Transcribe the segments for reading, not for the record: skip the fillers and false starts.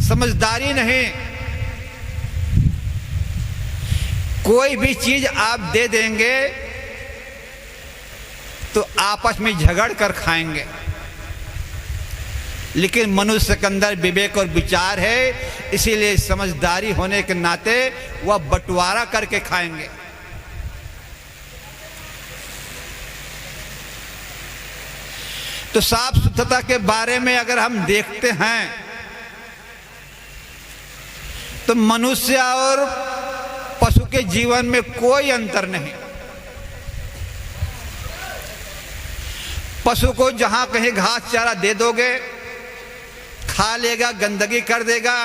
समझदारी नहीं। कोई भी चीज आप दे देंगे तो आपस में झगड़ कर खाएंगे, लेकिन मनुष्य के अंदर विवेक और विचार है, इसीलिए समझदारी होने के नाते वह बंटवारा करके खाएंगे। तो साफ सुथरता के बारे में अगर हम देखते हैं तो मनुष्य और पशु के जीवन में कोई अंतर नहीं। पशु को जहां कहीं घास चारा दे दोगे, खा लेगा, गंदगी कर देगा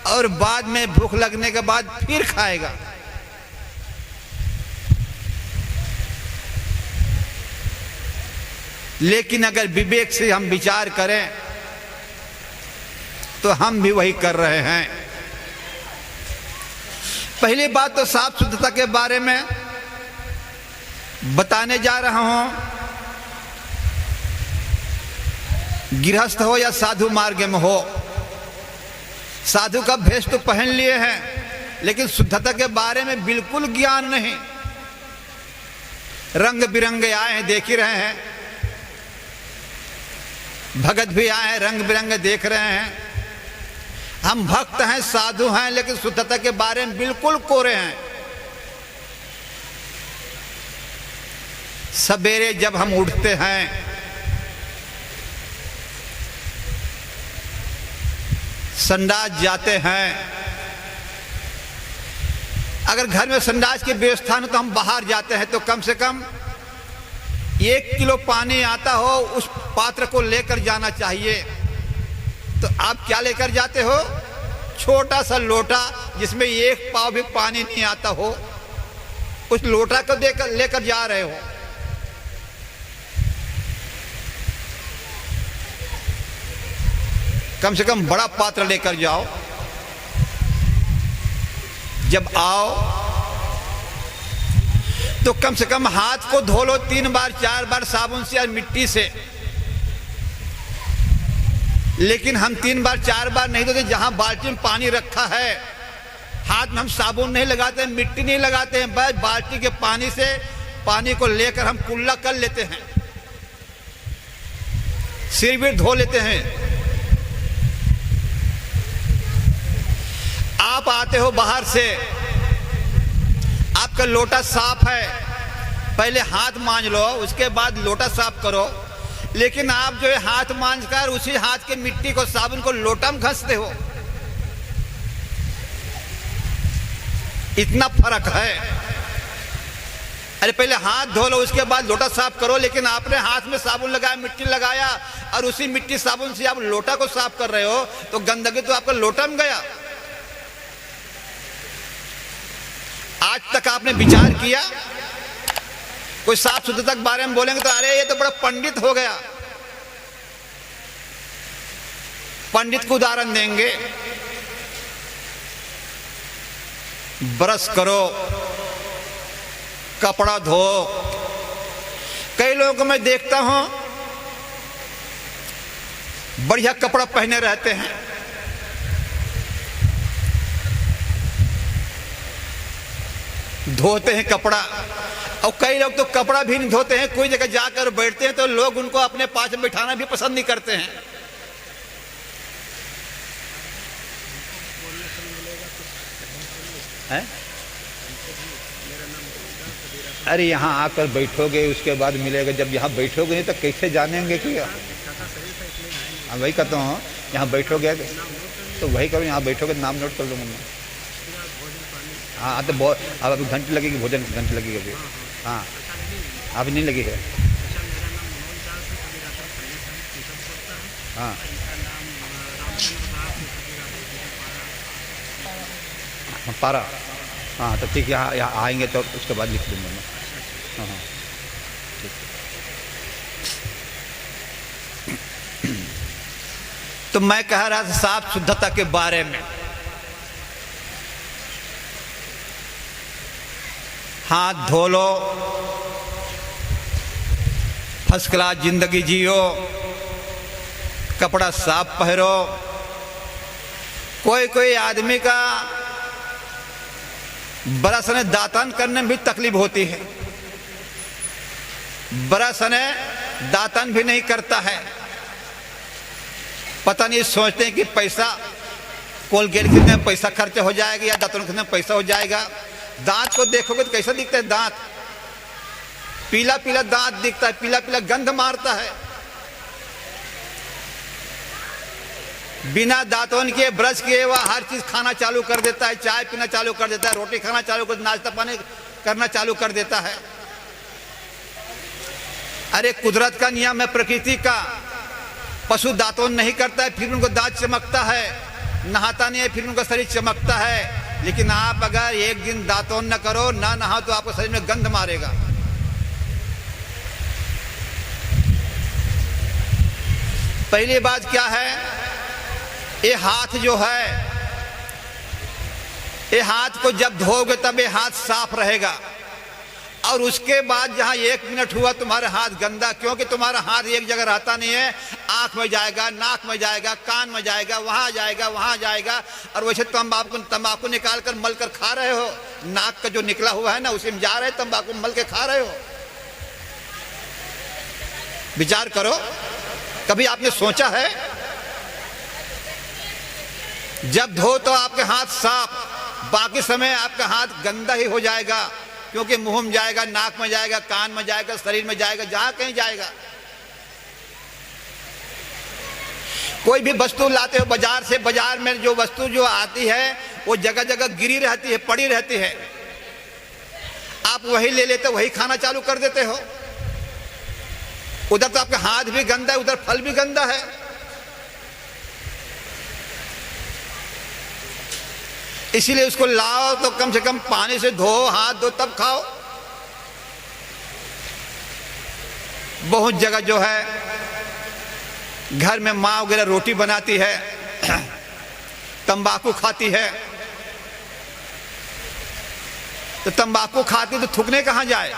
और बाद में भूख लगने के बाद फिर खाएगा। लेकिन अगर विवेक से हम विचार करें तो हम भी वही कर रहे हैं। पहली बात तो साफ सुथरता के बारे में बताने जा रहा हूं। गृहस्थ हो या साधु मार्ग में हो, साधु का भेष तो पहन लिए हैं, लेकिन शुद्धता के बारे में बिल्कुल ज्ञान नहीं। रंग बिरंगे आए हैं, देख ही रहे हैं, भगत भी आए हैं, रंग बिरंगे देख रहे हैं। हम भक्त हैं, साधु हैं, लेकिन शुद्धता के बारे में बिल्कुल कोरे हैं। सवेरे जब हम उठते हैं, संडास जाते हैं, अगर घर में संडास की व्यवस्था न तो हम बाहर जाते हैं तो कम से कम 1 किलो पानी आता हो उस पात्र को लेकर जाना चाहिए। तो आप क्या लेकर जाते हो? छोटा सा लोटा जिसमें 1 पाव भी पानी नहीं आता हो, उस लोटा को लेकर जा रहे हो। कम से कम बड़ा पात्र लेकर जाओ। जब आओ तो कम से कम हाथ को धो लो 3 बार 4 बार साबुन से या मिट्टी से। लेकिन हम 3 बार 4 बार नहीं धोते। जहां बाल्टी में पानी रखा है, हाथ में हम साबुन नहीं लगाते, मिट्टी नहीं लगाते हैं, बस बाल्टी के पानी से पानी को लेकर हम कुल्ला कर लेते हैं, सिर भी धो लेते हैं। आप आते हो बाहर से, आपका लोटा साफ है, पहले हाथ मांज लो, उसके बाद लोटा साफ करो। लेकिन आप जो है हाथ मांज कर उसी हाथ के मिट्टी को, साबुन को लोटा में घसते हो। इतना फर्क है। अरे पहले हाथ धो लो, उसके बाद लोटा साफ करो। लेकिन आपने हाथ में साबुन लगाया, मिट्टी लगाया और उसी मिट्टी साबुन से आप लोटा को साफ कर रहे हो, तो गंदगी तो आपका लोटा में गया। आज तक आपने विचार किया? कोई साफ सुथरता के बारे में बोलेंगे तो अरे ये तो बड़ा पंडित हो गया। पंडित को उदाहरण देंगे, ब्रश करो, कपड़ा धो। कई लोगों को मैं देखता हूं बढ़िया कपड़ा पहने रहते हैं, धोते हैं कपड़ा, और कई लोग तो कपड़ा भी नहीं धोते हैं। कोई जगह जाकर बैठते हैं तो लोग उनको अपने पास में बिठाना भी पसंद नहीं करते हैं। है? अरे यहाँ आकर बैठोगे, उसके बाद मिलेगा। जब यहाँ बैठोगे नहीं तो कैसे जानेंगे कि वही कहता हूँ, यहाँ बैठोगे तो वही करो, यहाँ बैठोगे नाम नोट कर लूँगा मैं। हाँ तो बहुत, अब अभी घंटी लगेगी, भोजन की घंटी लगेगी अभी। हाँ अभी नहीं लगी है। हाँ पारा। हाँ तो ठीक है, यहाँ आएंगे तो उसके बाद लिख दूँगा मैं। हाँ हाँ ठीक। तो मैं कह रहा था साफ शुद्धता के बारे में। हाथ धो लो, फर्स्ट क्लास जिंदगी जियो, कपड़ा साफ पहनो, कोई कोई आदमी का ब्रश ने दातन करने में भी तकलीफ होती है, ब्रश ने दातन भी नहीं करता है। पता नहीं सोचते हैं कि पैसा कोलगेट कितने पैसा खर्च हो जाएगा या दातन कितने पैसा हो जाएगा। दांत को देखोगे तो कैसा दिखता है, दांत पीला पीला दांत दिखता है, पीला पीला गंध मारता है। बिना दातन के ब्रश किए वह हर चीज खाना चालू कर देता है, चाय पीना चालू कर देता है, रोटी खाना चालू कर, नाश्ता पानी करना चालू कर देता है। अरे कुदरत का नियम है, प्रकृति का। पशु दातन नहीं करता है फिर उनको दांत चमकता है, नहाता नहीं है फिर उनका शरीर चमकता है। लेकिन आप अगर एक दिन दातन न करो, ना नहाओ, तो आपको शरीर में गंध मारेगा। पहली बात क्या है, ये हाथ जो है, ये हाथ को जब धोगे तब ये हाथ साफ रहेगा। और उसके बाद जहां 1 मिनट हुआ तुम्हारा हाथ गंदा, क्योंकि तुम्हारा हाथ एक जगह रहता नहीं है, आंख में जाएगा, नाक में जाएगा, कान में जाएगा, वहां जाएगा, वहां जाएगा। और वैसे तंबाकू निकाल कर मल कर खा रहे हो, नाक का जो निकला हुआ है ना उसी में जा रहे, तंबाकू मल के खा रहे हो। विचार करो, कभी आपने सोचा है? जब धो तो आपके हाथ साफ, बाकी समय आपका हाथ गंदा ही हो जाएगा, क्योंकि मुंह में जाएगा, नाक में जाएगा, कान में जाएगा, शरीर में जाएगा, जहां कहीं जाएगा। कोई भी वस्तु लाते हो बाजार से, बाजार में जो वस्तु जो आती है वो जगह जगह गिरी रहती है, पड़ी रहती है, आप वही ले लेते, वही खाना चालू कर देते हो। उधर तो आपका हाथ भी गंदा है, उधर फल भी गंदा है। इसीलिए उसको लाओ तो कम से कम पानी से धो, हाथ धो, तब खाओ। बहुत जगह जो है घर में माँ वगैरह रोटी बनाती है, तंबाकू खाती है, तो तंबाकू खाती तो थूकने कहां जाए?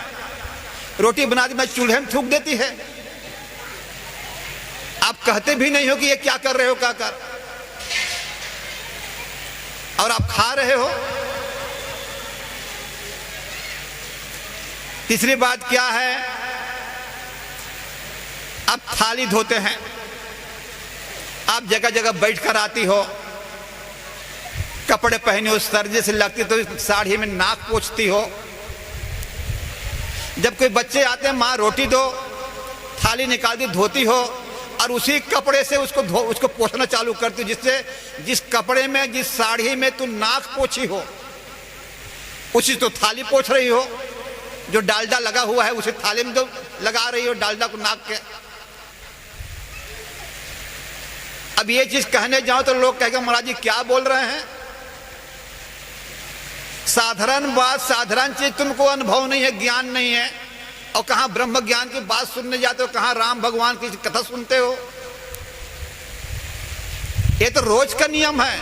रोटी बनाती मैं चूल्हे में थूक देती है। आप कहते भी नहीं हो कि ये क्या कर रहे हो, क्या कर, और आप खा रहे हो। तीसरी बात क्या है, आप थाली धोते हैं, आप जगह जगह बैठकर आती हो, कपड़े पहने हो, सर्दी से लगती तो साड़ी में नाक पोंछती हो। जब कोई बच्चे आते हैं, माँ रोटी दो, थाली निकाल दी, धोती हो, और उसी कपड़े से उसको पोंछना चालू करती हो, जिससे जिस कपड़े में, जिस साड़ी में तू नाक पोंछी हो, उसी तो थाली पोंछ रही हो। जो डालडा लगा हुआ है उसे थाली में तो लगा रही हो, डालडा को नाक के। अब ये चीज कहने जाओ तो लोग कहेंगे महाराज जी क्या बोल रहे हैं। साधारण बात, साधारण चीज तुमको अनुभव नहीं है, ज्ञान नहीं है, और कहां ब्रह्म ज्ञान की बात सुनने जाते हो, कहां राम भगवान की कथा सुनते हो। ये तो रोज का नियम है।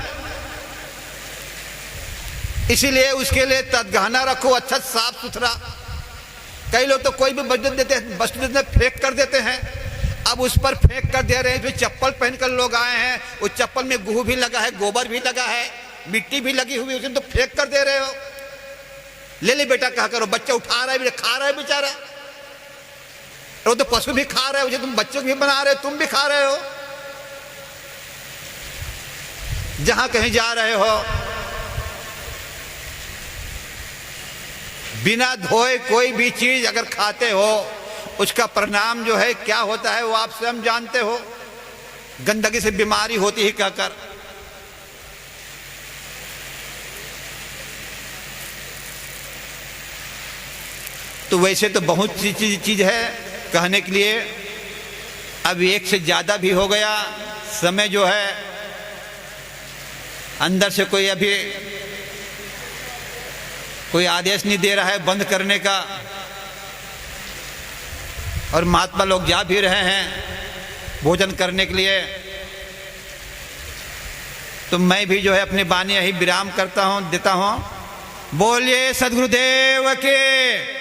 इसीलिए उसके लिए तदगहना रखो, अच्छा साफ सुथरा। कई लोग तो कोई भी वस्तु देते हैं, वस्तु फेंक कर देते हैं। अब उस पर फेंक कर दे रहे हैं, चप्पल पहनकर लोग आए हैं, उस चप्पल में गुह भी लगा है, गोबर भी लगा है, मिट्टी भी लगी हुई, उसे तो फेंक कर दे रहे हो। ले ले बेटा कहा करो, बच्चा उठा रहा है, खा रहा है बेचारा। वो तो पशु भी खा रहे हो, तुम बच्चों भी बना रहे हो, तुम भी खा रहे हो। जहां कहीं जा रहे हो, बिना धोए कोई भी चीज अगर खाते हो, उसका परिणाम जो है क्या होता है वो आप स्वयं जानते हो। गंदगी से बीमारी होती है कहकर। तो वैसे तो बहुत चीज है कहने के लिए, अब एक से ज्यादा भी हो गया। समय जो है अंदर से कोई अभी कोई आदेश नहीं दे रहा है बंद करने का, और महात्मा लोग जा भी रहे हैं भोजन करने के लिए। तो मैं भी जो है अपनी वाणी यही विराम करता हूं, देता हूं। बोलिए सद्गुरुदेव के।